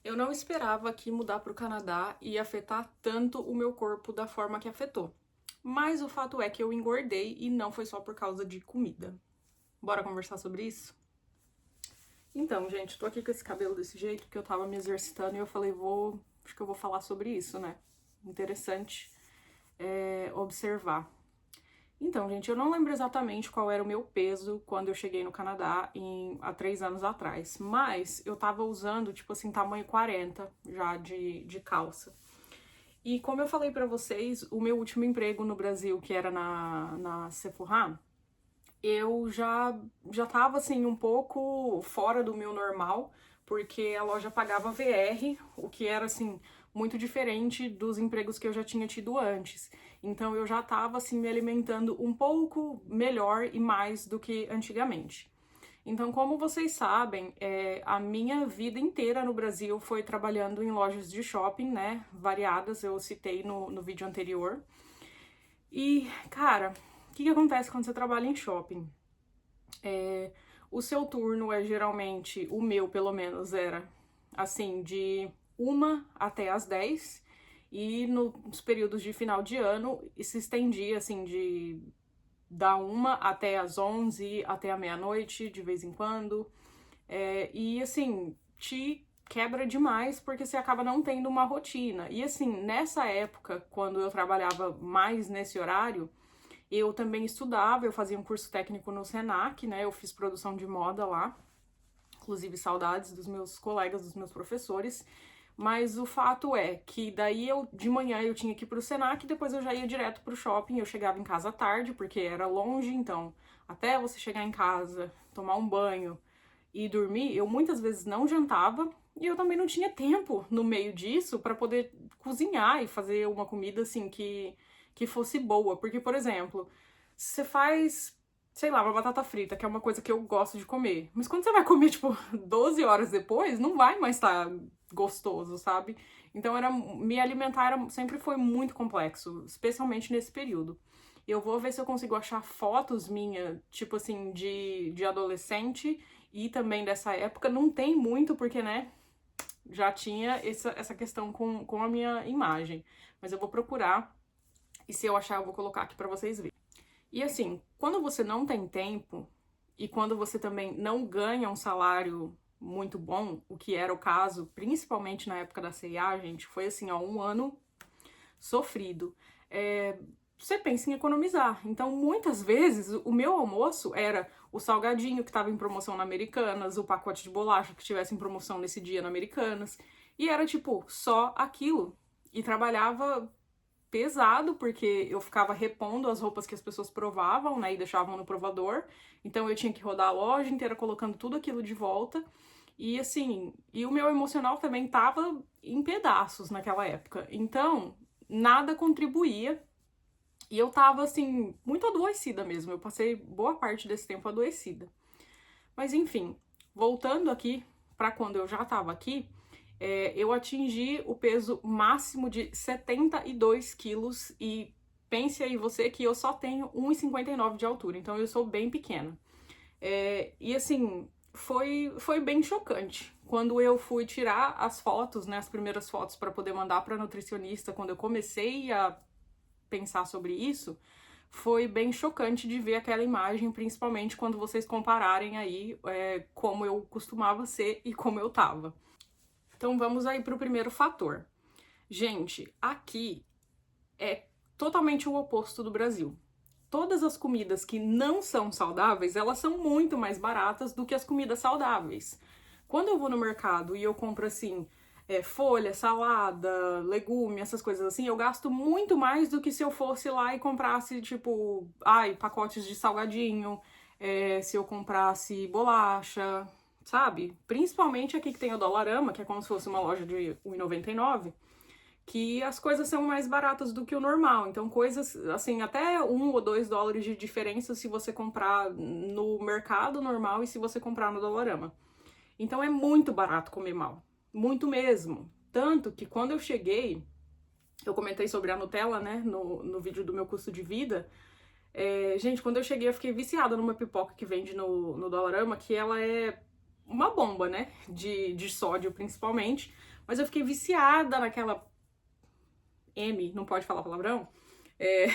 Eu não esperava que mudar para o Canadá ia afetar tanto o meu corpo da forma que afetou. Mas o fato é que eu engordei e não foi só por causa de comida. Bora conversar sobre isso? Então, gente, tô aqui com esse cabelo desse jeito porque eu tava me exercitando e eu falei, acho que eu vou falar sobre isso, né? Interessante observar. Então, gente, eu não lembro exatamente qual era o meu peso quando eu cheguei no Canadá há 3 anos atrás, mas eu tava usando, tipo assim, tamanho 40 já de calça. E como eu falei pra vocês, o meu último emprego no Brasil, que era na Sephora, eu já tava assim um pouco fora do meu normal, porque a loja pagava VR, o que era assim muito diferente dos empregos que eu já tinha tido antes. Então eu já tava assim me alimentando um pouco melhor e mais do que antigamente. Então, como vocês sabem, a minha vida inteira no Brasil foi trabalhando em lojas de shopping, né? Variadas, eu citei no vídeo anterior. E, cara, o que acontece quando você trabalha em shopping? O seu turno é geralmente, o meu pelo menos, era assim, de 1 até as 10. E nos períodos de final de ano, se estendia assim da 1 até as 11, até a meia-noite, de vez em quando. E assim, te quebra demais porque você acaba não tendo uma rotina. E assim, nessa época, quando eu trabalhava mais nesse horário, eu também estudava, eu fazia um curso técnico no Senac, né? Eu fiz produção de moda lá, inclusive saudades dos meus colegas, dos meus professores. Mas o fato é que daí de manhã eu tinha que ir pro Senac, depois eu já ia direto pro shopping, eu chegava em casa à tarde, porque era longe, então até você chegar em casa, tomar um banho e dormir, eu muitas vezes não jantava e eu também não tinha tempo no meio disso para poder cozinhar e fazer uma comida assim que fosse boa. Porque, por exemplo, você faz, sei lá, uma batata frita, que é uma coisa que eu gosto de comer. Mas quando você vai comer, tipo, 12 horas depois, não vai mais estar gostoso, sabe? Então, me alimentar sempre foi muito complexo, especialmente nesse período. Eu vou ver se eu consigo achar fotos minhas, tipo assim, de adolescente e também dessa época. Não tem muito, porque, né, já tinha essa questão com a minha imagem. Mas eu vou procurar e se eu achar, eu vou colocar aqui pra vocês verem. E assim, quando você não tem tempo e quando você também não ganha um salário muito bom, o que era o caso, principalmente na época da C&A, gente, foi assim, ó, um ano sofrido. Você pensa em economizar. Então, muitas vezes, o meu almoço era o salgadinho que estava em promoção na Americanas, o pacote de bolacha que tivesse em promoção nesse dia na Americanas. E era, tipo, só aquilo. E trabalhava pesado, porque eu ficava repondo as roupas que as pessoas provavam, né, e deixavam no provador. Então eu tinha que rodar a loja inteira colocando tudo aquilo de volta. E assim, e o meu emocional também tava em pedaços naquela época. Então, nada contribuía. E eu tava assim, muito adoecida mesmo. Eu passei boa parte desse tempo adoecida. Mas enfim, voltando aqui para quando eu já tava aqui, eu atingi o peso máximo de 72 quilos e pense aí você que eu só tenho 1,59 de altura, então eu sou bem pequena. E assim, foi bem chocante. Quando eu fui tirar as fotos, né, as primeiras fotos para poder mandar para nutricionista, quando eu comecei a pensar sobre isso, foi bem chocante de ver aquela imagem, principalmente quando vocês compararem aí como eu costumava ser e como eu tava. Então vamos aí para o primeiro fator. Gente, aqui é totalmente o oposto do Brasil. Todas as comidas que não são saudáveis, elas são muito mais baratas do que as comidas saudáveis. Quando eu vou no mercado e eu compro assim, folha, salada, legume, essas coisas assim, eu gasto muito mais do que se eu fosse lá e comprasse, tipo, pacotes de salgadinho, se eu comprasse bolacha, sabe? Principalmente aqui que tem o Dollarama, que é como se fosse uma loja de R$1,99, que as coisas são mais baratas do que o normal. Então, coisas, assim, até US$ 1 ou 2 de diferença se você comprar no mercado normal e se você comprar no Dollarama. Então, é muito barato comer mal. Muito mesmo. Tanto que quando eu cheguei, eu comentei sobre a Nutella, né, no vídeo do meu custo de vida. Gente, quando eu cheguei, eu fiquei viciada numa pipoca que vende no Dollarama, que ela é uma bomba, né? De sódio, principalmente. Mas eu fiquei viciada naquela não pode falar palavrão. É,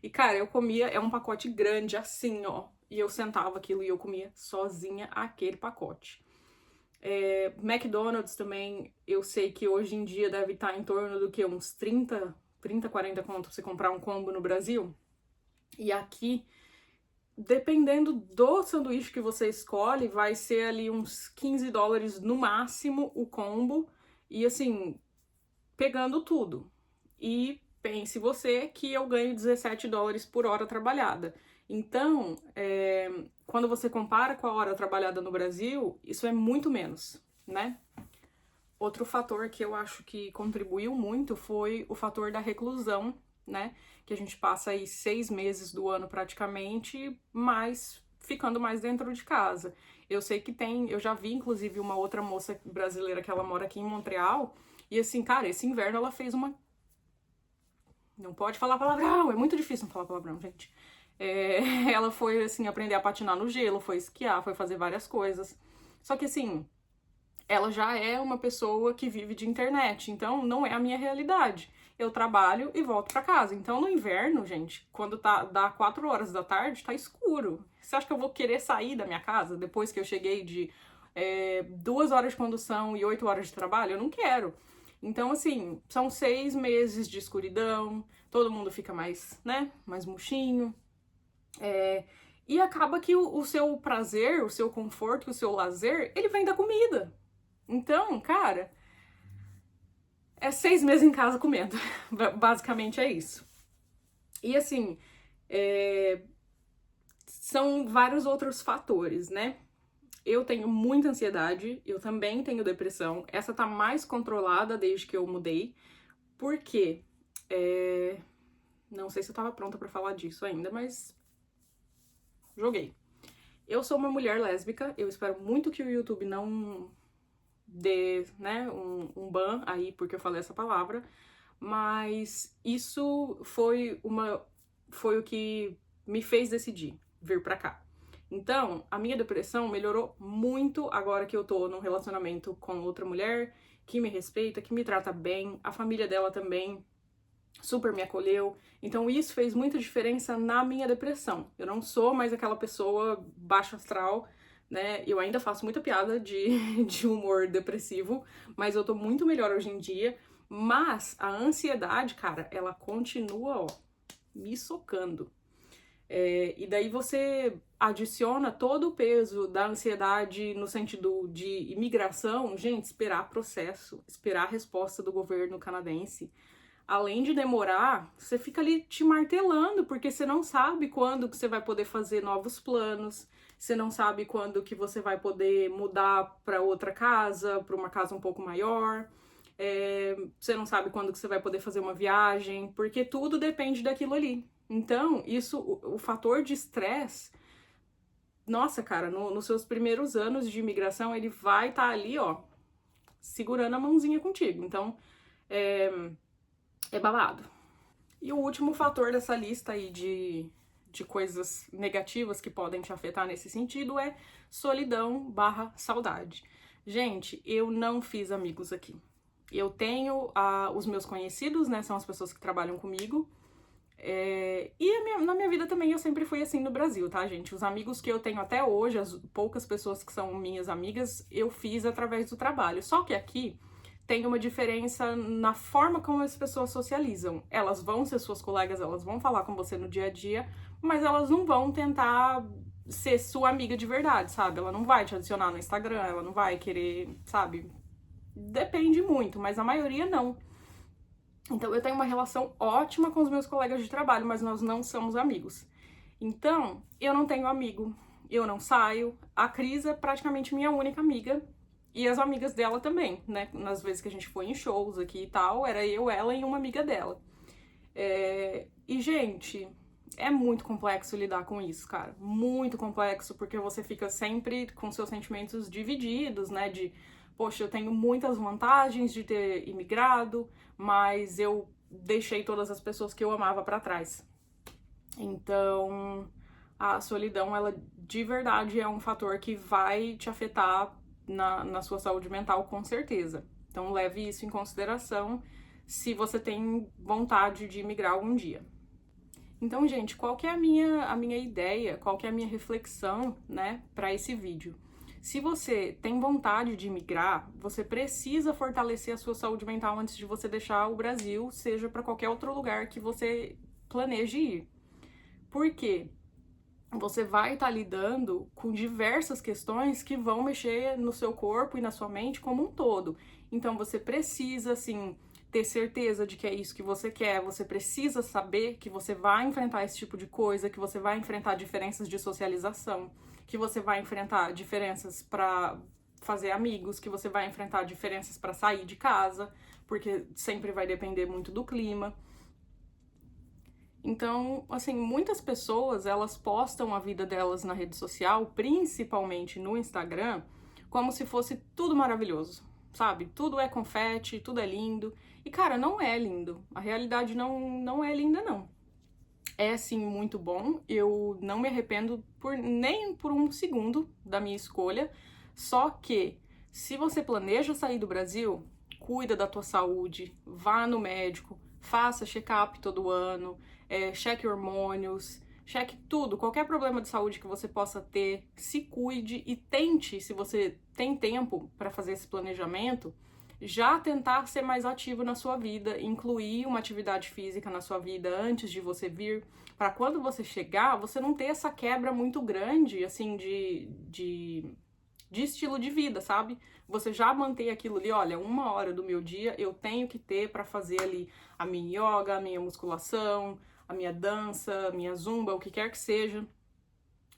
e, cara, eu comia, é um pacote grande, assim, ó. E eu sentava aquilo e eu comia sozinha aquele pacote. McDonald's também, eu sei que hoje em dia deve estar em torno do que? Uns 40 conto pra você comprar um combo no Brasil. E aqui, dependendo do sanduíche que você escolhe, vai ser ali uns $15 no máximo o combo. E assim, pegando tudo. E pense você que eu ganho $17 por hora trabalhada. Então, quando você compara com a hora trabalhada no Brasil, isso é muito menos, né? Outro fator que eu acho que contribuiu muito foi o fator da reclusão, né? Que a gente passa aí 6 meses do ano praticamente, mas ficando mais dentro de casa. Eu sei que eu já vi inclusive uma outra moça brasileira que ela mora aqui em Montreal, e assim, cara, esse inverno ela fez uma... Não pode falar palavrão, é muito difícil não falar palavrão, gente. Ela foi, assim, aprender a patinar no gelo, foi esquiar, foi fazer várias coisas. Só que, assim, ela já é uma pessoa que vive de internet, então não é a minha realidade. Eu trabalho e volto pra casa. Então, no inverno, gente, quando dá 4 horas da tarde, tá escuro. Você acha que eu vou querer sair da minha casa depois que eu cheguei de 2 horas de condução e 8 horas de trabalho? Eu não quero. Então, assim, são 6 meses de escuridão, todo mundo fica mais, né, mais murchinho. E acaba que o seu prazer, o seu conforto, o seu lazer, ele vem da comida. Então, cara, é 6 meses em casa comendo. Basicamente é isso. E assim, são vários outros fatores, né? Eu tenho muita ansiedade, eu também tenho depressão. Essa tá mais controlada desde que eu mudei. Por quê? Não sei se eu tava pronta pra falar disso ainda, mas joguei. Eu sou uma mulher lésbica, eu espero muito que o YouTube não dê, né, um ban aí porque eu falei essa palavra, mas isso foi o que me fez decidir vir pra cá. Então, a minha depressão melhorou muito agora que eu tô num relacionamento com outra mulher que me respeita, que me trata bem, a família dela também super me acolheu. Então isso fez muita diferença na minha depressão. Eu não sou mais aquela pessoa baixo astral, né? Eu ainda faço muita piada de humor depressivo, mas eu tô muito melhor hoje em dia. Mas a ansiedade, cara, ela continua, ó, me socando. E daí você adiciona todo o peso da ansiedade no sentido de imigração, gente, esperar processo, esperar a resposta do governo canadense. Além de demorar, você fica ali te martelando, porque você não sabe quando que você vai poder fazer novos planos, você não sabe quando que você vai poder mudar para outra casa, para uma casa um pouco maior, você não sabe quando que você vai poder fazer uma viagem, porque tudo depende daquilo ali. Então, o fator de estresse, nossa, cara, nos seus primeiros anos de imigração, ele vai estar ali, ó, segurando a mãozinha contigo. Então, é babado. E o último fator dessa lista aí de coisas negativas que podem te afetar nesse sentido é solidão/saudade. Gente, eu não fiz amigos aqui. Eu tenho os meus conhecidos, né? São as pessoas que trabalham comigo. Na minha vida também eu sempre fui assim no Brasil, tá, gente? Os amigos que eu tenho até hoje, as poucas pessoas que são minhas amigas, eu fiz através do trabalho. Só que aqui tem uma diferença na forma como as pessoas socializam. Elas vão ser suas colegas, elas vão falar com você no dia a dia, mas elas não vão tentar ser sua amiga de verdade, sabe? Ela não vai te adicionar no Instagram, ela não vai querer, sabe? Depende muito, mas a maioria não. Então, eu tenho uma relação ótima com os meus colegas de trabalho, mas nós não somos amigos. Então, eu não tenho amigo, eu não saio. A Cris é praticamente minha única amiga, e as amigas dela também, né? Nas vezes que a gente foi em shows aqui e tal, era eu, ela e uma amiga dela. E, gente, é muito complexo lidar com isso, cara. Muito complexo, porque você fica sempre com seus sentimentos divididos, né? Poxa, eu tenho muitas vantagens de ter imigrado, mas eu deixei todas as pessoas que eu amava pra trás. Então, a solidão, ela de verdade é um fator que vai te afetar na sua saúde mental, com certeza. Então leve isso em consideração se você tem vontade de migrar algum dia. Então, gente, qual que é a minha ideia, qual que é a minha reflexão, né, para esse vídeo? Se você tem vontade de migrar, você precisa fortalecer a sua saúde mental antes de você deixar o Brasil, seja para qualquer outro lugar que você planeje ir. Por quê? Você vai estar lidando com diversas questões que vão mexer no seu corpo e na sua mente como um todo. Então, você precisa, assim, ter certeza de que é isso que você quer, você precisa saber que você vai enfrentar esse tipo de coisa, que você vai enfrentar diferenças de socialização, que você vai enfrentar diferenças para fazer amigos, que você vai enfrentar diferenças para sair de casa, porque sempre vai depender muito do clima. Então, assim, muitas pessoas, elas postam a vida delas na rede social, principalmente no Instagram, como se fosse tudo maravilhoso, sabe? Tudo é confete, tudo é lindo. E, cara, não é lindo. A realidade não é linda, não. É, sim, muito bom. Eu não me arrependo nem por um segundo da minha escolha. Só que, se você planeja sair do Brasil, cuida da tua saúde, vá no médico, faça check-up todo ano, cheque hormônios, cheque tudo, qualquer problema de saúde que você possa ter, se cuide e tente, se você tem tempo para fazer esse planejamento, já tentar ser mais ativo na sua vida, incluir uma atividade física na sua vida antes de você vir, para quando você chegar, você não ter essa quebra muito grande, assim, de estilo de vida, sabe? Você já mantém aquilo ali, olha, 1 hora do meu dia eu tenho que ter para fazer ali a minha yoga, a minha musculação, a minha dança, a minha zumba, o que quer que seja,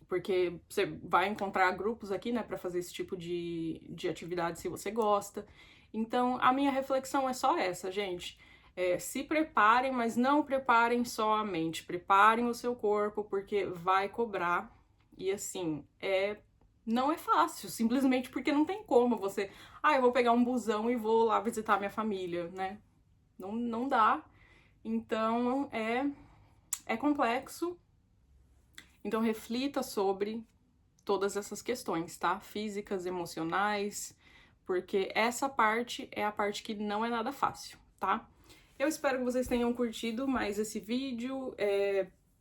porque você vai encontrar grupos aqui, né, para fazer esse tipo de atividade se você gosta. Então, a minha reflexão é só essa, gente. Se preparem, mas não preparem só a mente, preparem o seu corpo, porque vai cobrar. E assim, não é fácil, simplesmente porque não tem como você... eu vou pegar um busão e vou lá visitar minha família, né? Não dá. Então, é complexo. Então, reflita sobre todas essas questões, tá? Físicas, emocionais, porque essa parte é a parte que não é nada fácil, tá? Eu espero que vocês tenham curtido mais esse vídeo.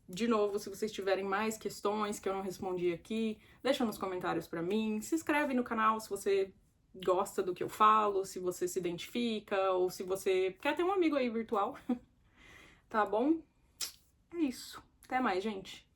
De novo, se vocês tiverem mais questões que eu não respondi aqui, deixa nos comentários pra mim. Se inscreve no canal se você gosta do que eu falo, se você se identifica, ou se você quer ter um amigo aí virtual. Tá bom? É isso. Até mais, gente.